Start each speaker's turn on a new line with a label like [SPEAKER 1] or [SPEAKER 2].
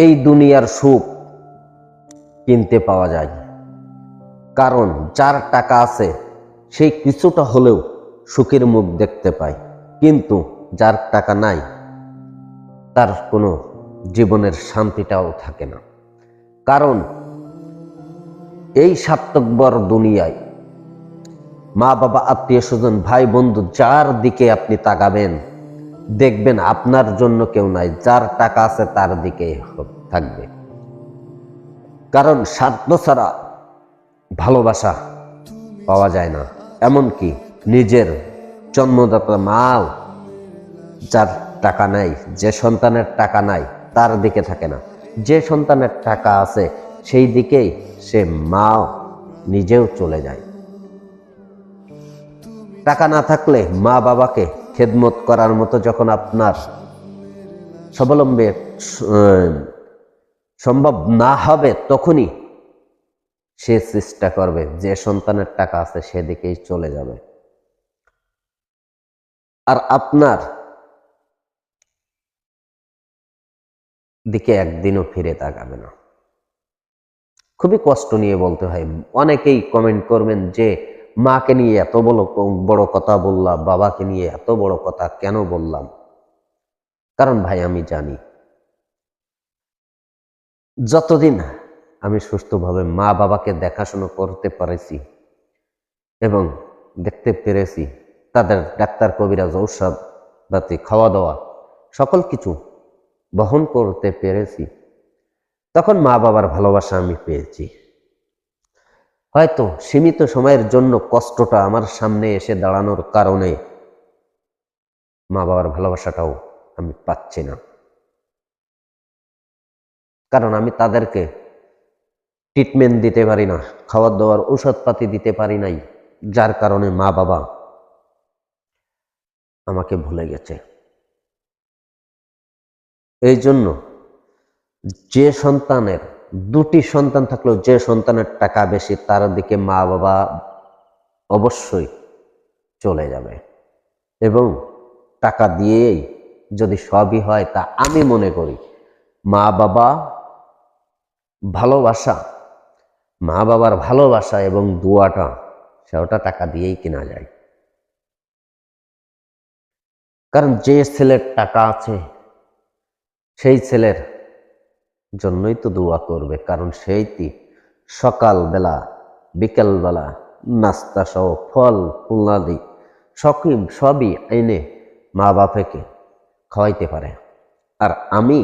[SPEAKER 1] এই দুনিয়ার সুখ কিনতে পাওয়া যায়, কারণ যার টাকা আছে সেই কিছুটা হলেও সুখের মুখ দেখতে পায়, কিন্তু যার টাকা নাই তার কোনো জীবনের শান্তিটাও থাকে না। কারণ এই স্বার্থপর দুনিয়ায় মা বাবা, আত্মীয় স্বজন, ভাই বন্ধু, যার দিকে আপনি তাকাবেন দেখবেন আপনার জন্য কেউ নাই। যার টাকা আছে তার দিকে থাকবে, কারণ স্বার্থ ছাড়া ভালোবাসা পাওয়া যায় না। এমনকি নিজের জন্মদাতা মাও যার টাকা নাই, যে সন্তানের টাকা নাই তার দিকে থাকে না। যে সন্তানের টাকা আছে সেই দিকেই সে মাও নিজেও চলে যায়। টাকা না থাকলে মা বাবাকে খেদমত করার মতো যখন আপনার স্বাবলম্বী সম্ভব না হবে, তখনই সে চেষ্টা করবে যে সন্তানের টাকা আছে সেদিকেই চলে যাবে, আর আপনার দিকে একদিনও ফিরে তাকাবে না। খুবই কষ্ট নিয়ে বলতে হয়। অনেকেই কমেন্ট করবেন যে মাকে নিয়ে এত বড় কথা বললাম, বাবাকে নিয়ে এত বড় কথা কেন বললাম? কারণ ভাই, আমি জানি যতদিন আমি সুস্থভাবে মা বাবাকে দেখাশোনা করতে পেরেছি এবং দেখতে পেরেছি, তাদের ডাক্তার, কবিরাজ, ঔষধ পাতি, খাওয়া দাওয়া সকল কিছু বহন করতে পেরেছি, তখন মা বাবার ভালোবাসা আমি পেয়েছি। হয়তো সীমিত সময়ের জন্য কষ্টটা আমার সামনে এসে দাঁড়ানোর কারণে মা বাবার ভালোবাসাটাও আমি পাচ্ছি না, কারণ আমি তাদেরকে ট্রিটমেন্ট দিতে পারি না, খাওয়ার দাওয়ার ঔষধপাতি দিতে পারি নাই, যার কারণে মা বাবা আমাকে ভুলে গেছে। এই জন্য যে সন্তানের দুটি সন্তান থাকলেও যে সন্তানের টাকা বেশি তার দিকে মা বাবা অবশ্যই চলে যাবে, এবং টাকা দিয়েই যদি সবই হয় তা আমি মনে করি মা বাবা ভালোবাসা, মা বাবার ভালোবাসা এবং দোয়াটা সেটা টাকা দিয়েই কেনা যায়। কারণ যে ছেলের টাকা আছে সেই ছেলের জন্যই তো দোয়া করবে, কারণ সেইটি সকালবেলা বিকেলবেলা নাস্তা সহ ফল ফুলাদি সবই এনে মা বাবাকে খাওয়াইতে পারে। আর আমি